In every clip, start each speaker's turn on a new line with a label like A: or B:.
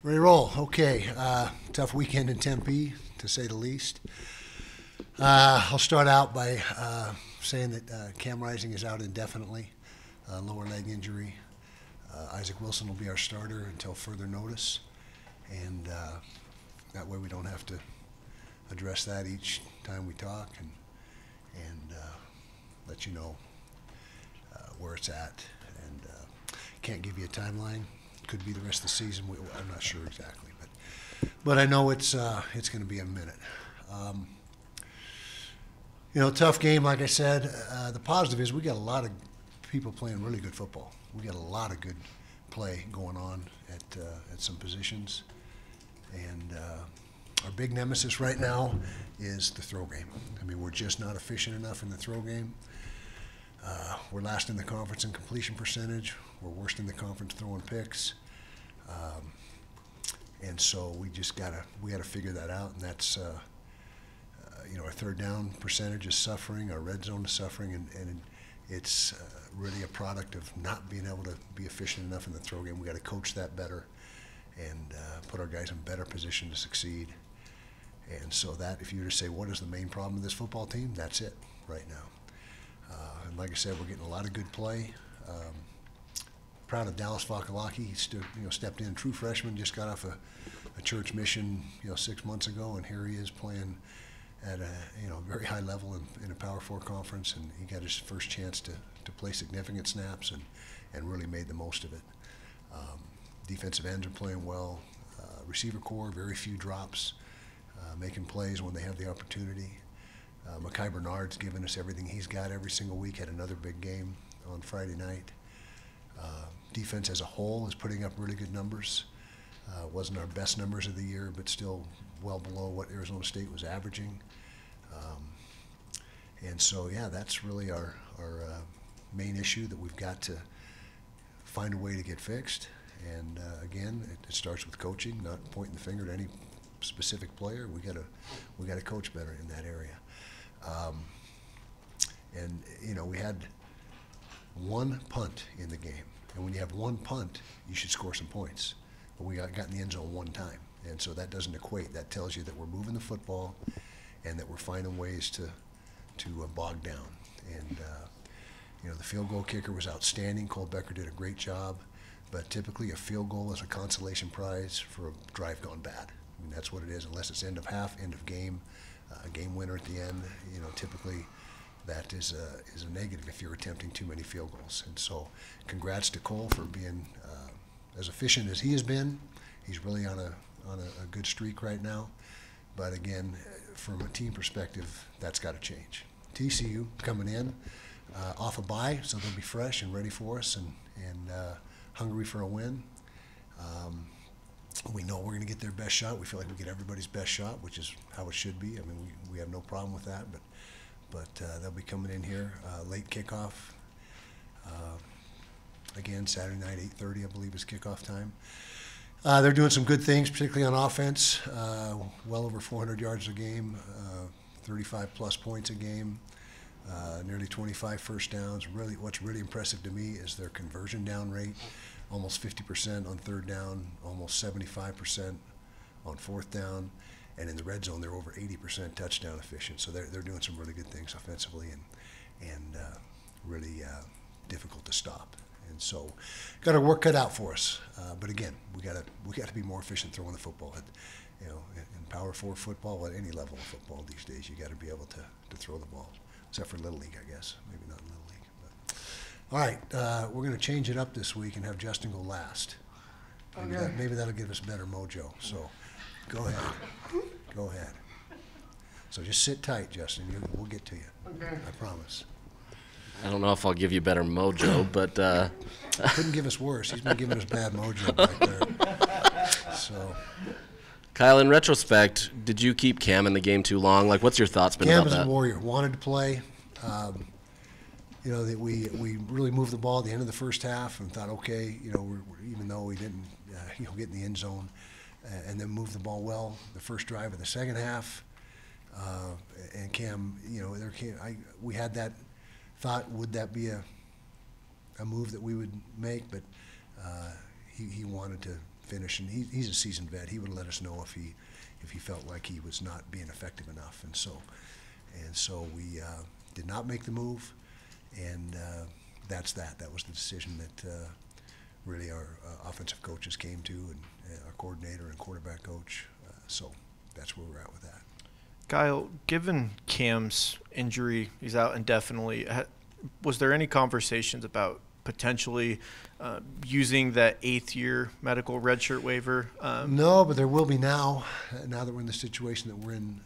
A: Ready to roll. Okay. Tough weekend in Tempe, to say the least. I'll start out by saying that Cam Rising is out indefinitely, lower leg injury. Isaac Wilson will be our starter until further notice, and that way we don't have to address that each time we talk and let you know where it's at. And can't give you a timeline. Could be the rest of the season. I'm not sure exactly, but I know it's going to be a minute. Tough game, like I said. The positive is we got a lot of people playing really good football. We got a lot of good play going on at some positions, and our big nemesis right now is the throw game. I mean, we're just not efficient enough in the throw game. We're last in the conference in completion percentage. We're worst in the conference throwing picks, and so we gotta figure that out. And that's our third down percentage is suffering, our red zone is suffering, and it's really a product of not being able to be efficient enough in the throw game. We got to coach that better and put our guys in better position to succeed. And so that, if you were to say, what is the main problem with this football team, that's it right now. And like I said, we're getting a lot of good play. Proud of Dallas Vakalaki. He stepped in, true freshman, just got off a church mission 6 months ago, and here he is playing at a very high level in a Power 4 conference, and he got his first chance to play significant snaps and really made the most of it. Defensive ends are playing well. Receiver core, very few drops, making plays when they have the opportunity. Mekhi Bernard's given us everything he's got every single week. Had another big game on Friday night. Defense as a whole is putting up really good numbers. Wasn't our best numbers of the year, but still well below what Arizona State was averaging. And so, yeah, that's really our main issue that we've got to find a way to get fixed. And again, it starts with coaching, not pointing the finger at any specific player. We gotta coach better in that area. We had one punt in the game, and when you have one punt, you should score some points. But we got in the end zone one time, and so that doesn't equate. That tells you that we're moving the football, and that we're finding ways to bog down. And the field goal kicker was outstanding. Cole Becker did a great job, but typically a field goal is a consolation prize for a drive gone bad. I mean, that's what it is, unless it's end of half, end of game, a game winner at the end. Typically that is a negative if you're attempting too many field goals. And so congrats to Cole for being as efficient as he has been. He's really on a good streak right now. But again, from a team perspective, that's got to change. TCU coming in off a bye, so they'll be fresh and ready for us and hungry for a win. We know we're going to get their best shot. We feel like we get everybody's best shot, which is how it should be. I mean, we have no problem with that. But they'll be coming in here late kickoff. Again, Saturday night, 8:30, I believe, is kickoff time. They're doing some good things, particularly on offense. Well over 400 yards a game, 35-plus points a game, nearly 25 first downs. Really, what's really impressive to me is their conversion down rate, almost 50% on third down, almost 75% on fourth down. And in the red zone, they're over 80% touchdown efficient. So they're doing some really good things offensively and really difficult to stop. And so, got our work cut out for us. But again, we got to be more efficient throwing the football. In Power 4 football, at any level of football these days, you got to be able to throw the ball. Except for Little League, I guess. Maybe not Little League. But. All right, we're going to change it up this week and have Justin go last. Maybe that'll give us better mojo. So, go ahead. Go ahead. So just sit tight, Justin. We'll get to you. Okay. I promise.
B: I don't know if I'll give you better mojo, but
A: couldn't give us worse. He's been giving us bad mojo back there. So,
B: Kyle, in retrospect, did you keep Cam in the game too long? Like, what's your thoughts been about that?
A: Cam is a warrior. Wanted to play. That we really moved the ball at the end of the first half and thought, okay, even though we didn't, get in the end zone, and then move the ball well the first drive of the second half. And Cam, we had that thought, would that be a move that we would make? But he wanted to finish. And he's a seasoned vet. He would let us know if he felt like he was not being effective enough. And so we did not make the move, and that's that. That was the decision that really our offensive coaches came to, and our coordinator and quarterback coach. So that's where we're at with that.
C: Kyle, given Cam's injury, he's out indefinitely, was there any conversations about potentially using that 8th-year medical redshirt waiver?
A: No, but there will be now. Now that we're in the situation that we're in,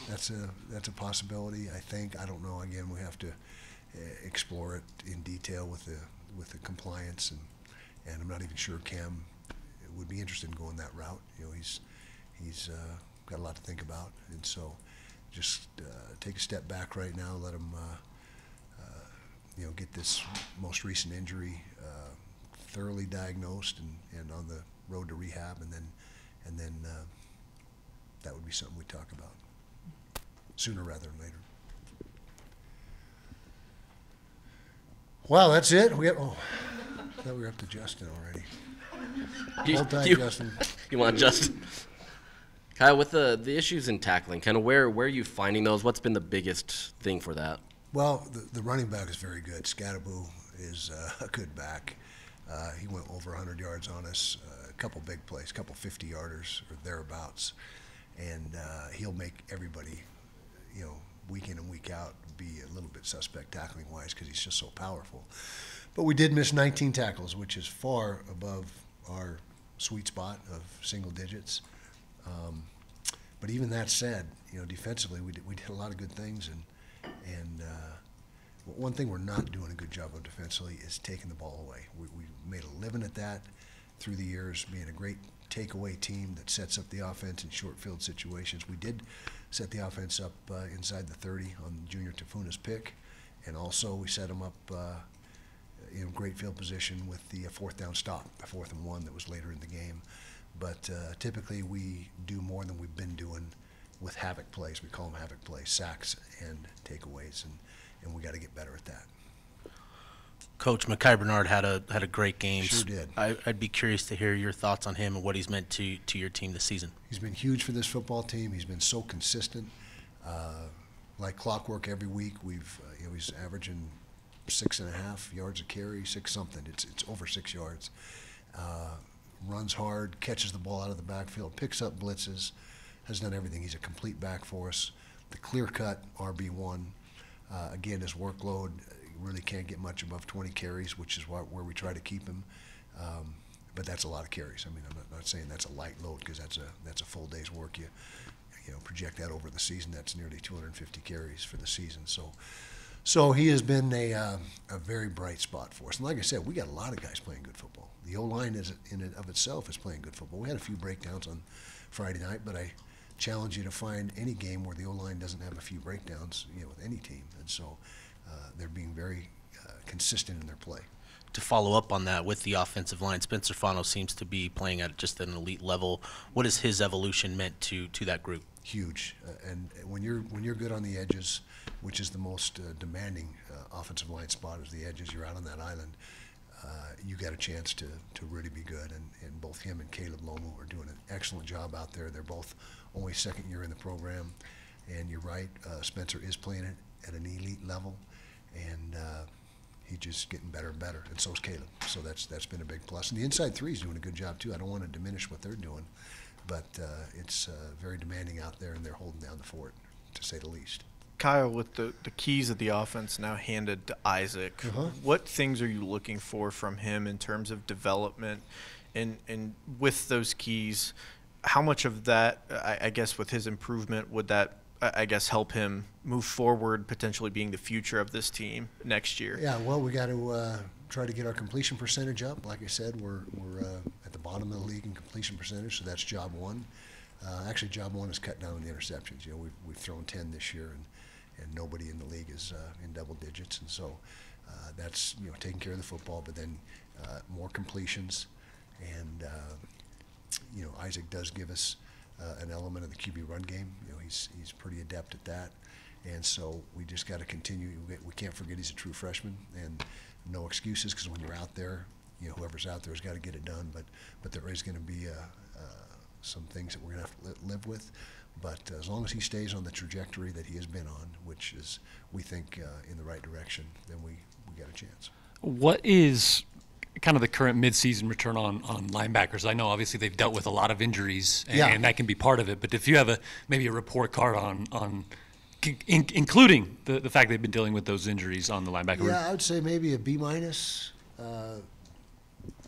A: that's a possibility. I think. I don't know. Again, we have to explore it in detail with the compliance, and I'm not even sure Cam would be interested in going that route. You know, he's got a lot to think about, and so just take a step back right now. Let him get this most recent injury thoroughly diagnosed and on the road to rehab, and then that would be something we talk about sooner rather than later. Wow, that's it. I thought we were up to Justin already. Hold tight, Justin.
B: You want Justin? Kyle, with the issues in tackling, kind of where are you finding those? What's been the biggest thing for that?
A: Well, the running back is very good. Scattaboo is a good back. He went over 100 yards on us, a couple big plays, a couple 50-yarders or thereabouts, and he'll make everybody, week in and week out, be a little bit suspect tackling-wise because he's just so powerful. But we did miss 19 tackles, which is far above our sweet spot of single digits. But even that said, defensively we did a lot of good things, and one thing we're not doing a good job of defensively is taking the ball away. We made a living at that through the years, being a great takeaway team that sets up the offense in short field situations. We did set the offense up inside the 30 on Junior Tafuna's pick, and also we set them up in great field position with the 4th down stop, the 4th and 1 that was later in the game. But typically we do more than we've been doing with havoc plays. We call them havoc plays, sacks and takeaways, and we got to get better at that.
D: Coach, Mekhi Bernard had a great game.
A: Sure did.
D: I'd be curious to hear your thoughts on him and what he's meant to your team this season.
A: He's been huge for this football team. He's been so consistent, like clockwork every week. He's averaging 6.5 yards a carry, 6 something. It's over 6 yards. Runs hard, catches the ball out of the backfield, picks up blitzes, has done everything. He's a complete back for us. The clear-cut RB1. Again, his workload really can't get much above 20 carries, which is where we try to keep him. But that's a lot of carries. I mean, I'm not saying that's a light load because that's a full day's work. You project that over the season, that's nearly 250 carries for the season. So he has been a very bright spot for us. And like I said, we got a lot of guys playing good football. The O-line in and of itself is playing good football. We had a few breakdowns on Friday night, but I challenge you to find any game where the O-line doesn't have a few breakdowns, with any team. And so they're being very consistent in their play.
D: To follow up on that, with the offensive line, Spencer Fano seems to be playing at just an elite level. What has his evolution meant to that group?
A: Huge. And when you're good on the edges, which is the most demanding offensive line spot is the edges, you're out on that island, you got a chance to really be good. And both him and Caleb Lomu are doing an excellent job out there. They're both only second year in the program. And you're right, Spencer is playing it at an elite level. And he's just getting better and better, and so is Caleb. So that's been a big plus. And the inside three is doing a good job too. I don't want to diminish what they're doing, but it's very demanding out there, and they're holding down the fort, to say the least.
C: Kyle, with the keys of the offense now handed to Isaac, what things are you looking for from him in terms of development? And with those keys, how much of that, I guess, with his improvement, would that, I guess, help him move forward, potentially being the future of this team next year?
A: Yeah, well, we got to try to get our completion percentage up. Like I said, we're at the bottom of the league in completion percentage, so that's job one. Actually, job one is cut down on the interceptions. We've thrown 10 this year, and nobody in the league is in double digits, and so that's taking care of the football. But then more completions, and Isaac does give us an element of the QB run game. He's pretty adept at that, and so we just got to continue. We can't forget he's a true freshman, and no excuses, because when you're out there, whoever's out there has got to get it done. But there is going to be some things that we're going to have to live with. But as long as he stays on the trajectory that he has been on, which is, we think, in the right direction, then we got a chance.
E: What is kind of the current midseason return on linebackers? I know obviously they've dealt with a lot of injuries, and that can be part of it. But if you have maybe a report card on including the fact they've been dealing with those injuries on the linebacker room.
A: Yeah, I would say maybe a B minus,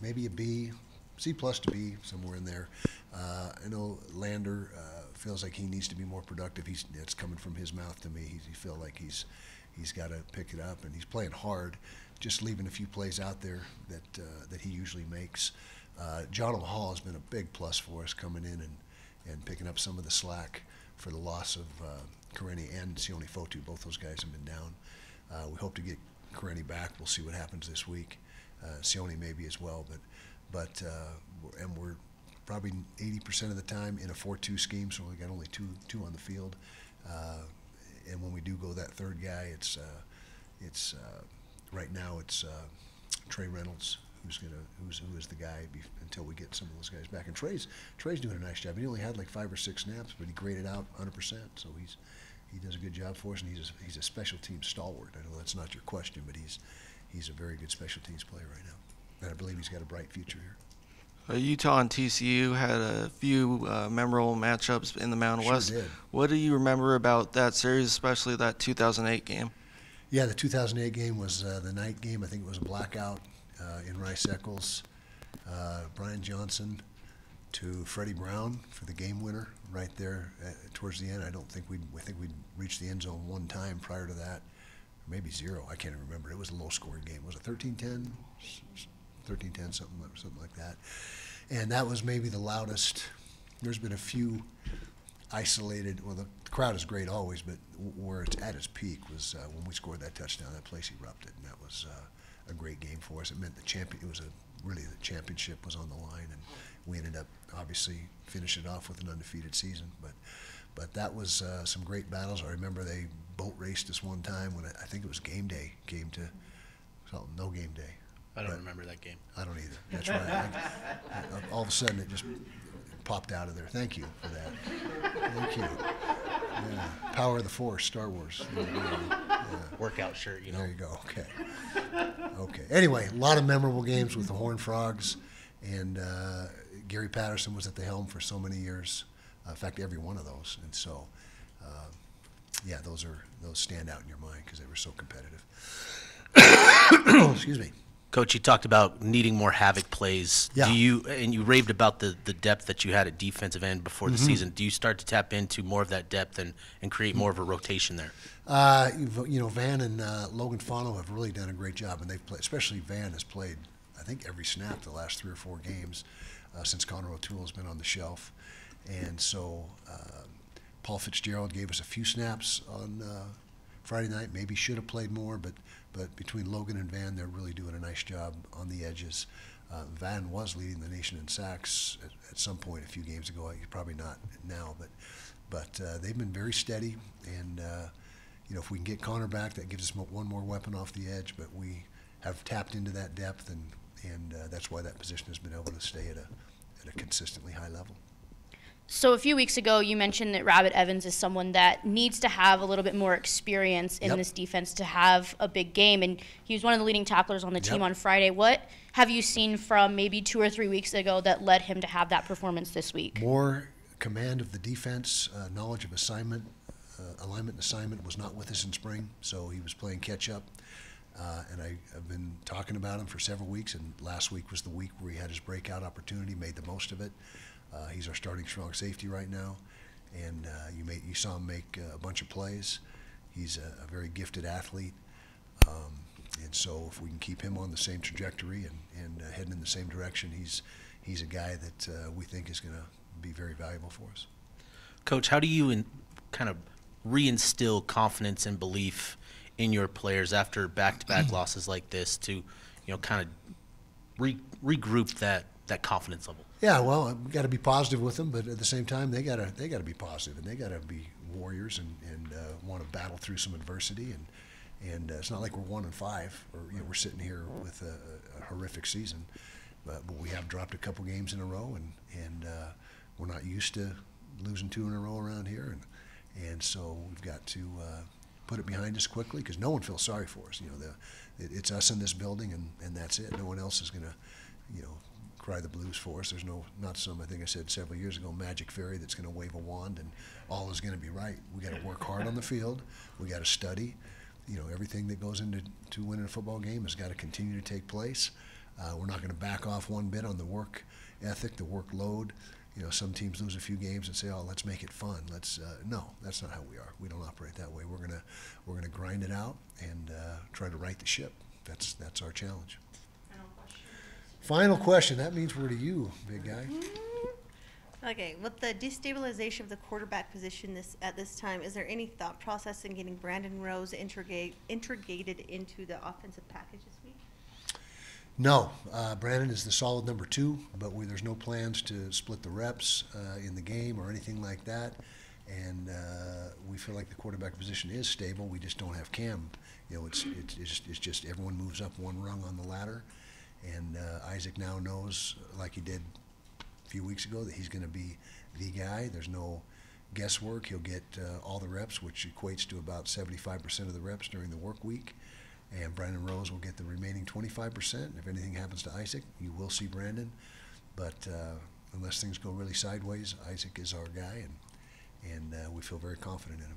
A: maybe a B, C plus to B, somewhere in there. I know Lander feels like he needs to be more productive. It's coming from his mouth to me. He feels like he's got to pick it up, and he's playing hard, just leaving a few plays out there that he usually makes. John Hall has been a big plus for us, coming in and picking up some of the slack for the loss of Karenni and Sione Fotu. Both those guys have been down. We hope to get Karenni back. We'll see what happens this week. Sione maybe as well, but we're probably 80% of the time in a 4-2 scheme, so we got only two on the field. And when we do go that third guy, it's right now it's Trey Reynolds who is the guy until we get some of those guys back. And Trey's doing a nice job. He only had like 5 or 6 snaps, but he graded out 100%. So he does a good job for us, and he's a special teams stalwart. I know that's not your question, but he's a very good special teams player right now, and I believe he's got a bright future here.
F: Utah and TCU had a few memorable matchups in the Mountain West.
A: Did.
F: What do you remember about that series, especially that 2008 game?
A: Yeah, the 2008 game was the night game. I think it was a blackout in Rice Eccles. Brian Johnson to Freddie Brown for the game winner right there towards the end. I think we'd reached the end zone one time prior to that, maybe 0. I can't even remember. It was a low-scoring game. Was it 13-10? 13-10, something like that. And that was maybe the loudest. There's been a few isolated, well, the crowd is great always, but where it's at its peak was when we scored that touchdown. That place erupted, and that was a great game for us. It meant the championship was on the line, and we ended up obviously finishing it off with an undefeated season. But that was some great battles. I remember they boat raced us one time when I think it was game day, no game day.
D: I don't remember that game.
A: I don't either. That's right. All of a sudden, it just popped out of there. Thank you for that. Thank you. Yeah. Power of the Force, Star Wars. Yeah.
D: Workout shirt,
A: There you go. Okay. Anyway, a lot of memorable games with the Horned Frogs, and Gary Patterson was at the helm for so many years. In fact, every one of those. And so, those stand out in your mind because they were so competitive. Excuse me.
D: Coach, you talked about needing more havoc plays.
A: Yeah.
D: And you raved about the depth that you had at defensive end before the season. Do you start to tap into more of that depth and create more of a rotation there?
A: Van and Logan Fano have really done a great job, and they've played, especially Van has played, I think, every snap the last 3 or 4 games since Connor O'Toole has been on the shelf. And so Paul Fitzgerald gave us a few snaps on Friday night, maybe should have played more, but between Logan and Van, they're really doing a nice job on the edges. Van was leading the nation in sacks at some point a few games ago. He's probably not now, but they've been very steady. And if we can get Connor back, that gives us one more weapon off the edge. But we have tapped into that depth, and that's why that position has been able to stay at a consistently high level.
G: So a few weeks ago, you mentioned that Rabbit Evans is someone that needs to have a little bit more experience in this defense to have a big game, and he was one of the leading tacklers on the team on Friday. What have you seen from maybe 2 or 3 weeks ago that led him to have that performance this week?
A: More command of the defense, knowledge of assignment. Alignment and assignment was not with us in spring, so he was playing catch-up. And I've been talking about him for several weeks, and last week was the week where he had his breakout opportunity, made the most of it. He's our starting strong safety right now, and you saw him make a bunch of plays. He's a very gifted athlete, and so if we can keep him on the same trajectory and heading in the same direction, he's a guy that we think is going to be very valuable for us.
D: Coach, how do you kind of reinstill confidence and belief in your players after back-to-back losses like this to, kind of regroup that confidence level?
A: Yeah, well, we've got to be positive with them, but at the same time, they got to be positive, and they got to be warriors and want to battle through some adversity And it's not like we're 1-5 or we're sitting here with a horrific season, but we have dropped a couple games in a row, and we're not used to losing 2 in a row around here, and so we've got to put it behind us quickly because no one feels sorry for us. It's us in this building, and that's it. No one else is going to, cry the blues for us. There's not some, I think I said several years ago, magic fairy that's going to wave a wand and all is going to be right. We got to work hard on the field. We got to study. Everything that goes into winning a football game has got to continue to take place. We're not going to back off one bit on the work ethic, the workload. Some teams lose a few games and say, "Oh, let's make it fun." No, that's not how we are. We don't operate that way. We're gonna grind it out and try to right the ship. That's our challenge. Final question. That means we're to you, big guy.
H: Okay, with the destabilization of the quarterback position at this time, is there any thought process in getting Brandon Rose integrated into the offensive package this week?
A: No, Brandon is the solid number 2, but there's no plans to split the reps in the game or anything like that. And we feel like the quarterback position is stable. We just don't have Cam. It's just everyone moves up one rung on the ladder. And Isaac now knows, like he did a few weeks ago, that he's going to be the guy. There's no guesswork. He'll get all the reps, which equates to about 75% of the reps during the work week. And Brandon Rose will get the remaining 25%. If anything happens to Isaac, you will see Brandon. But unless things go really sideways, Isaac is our guy, and we feel very confident in him.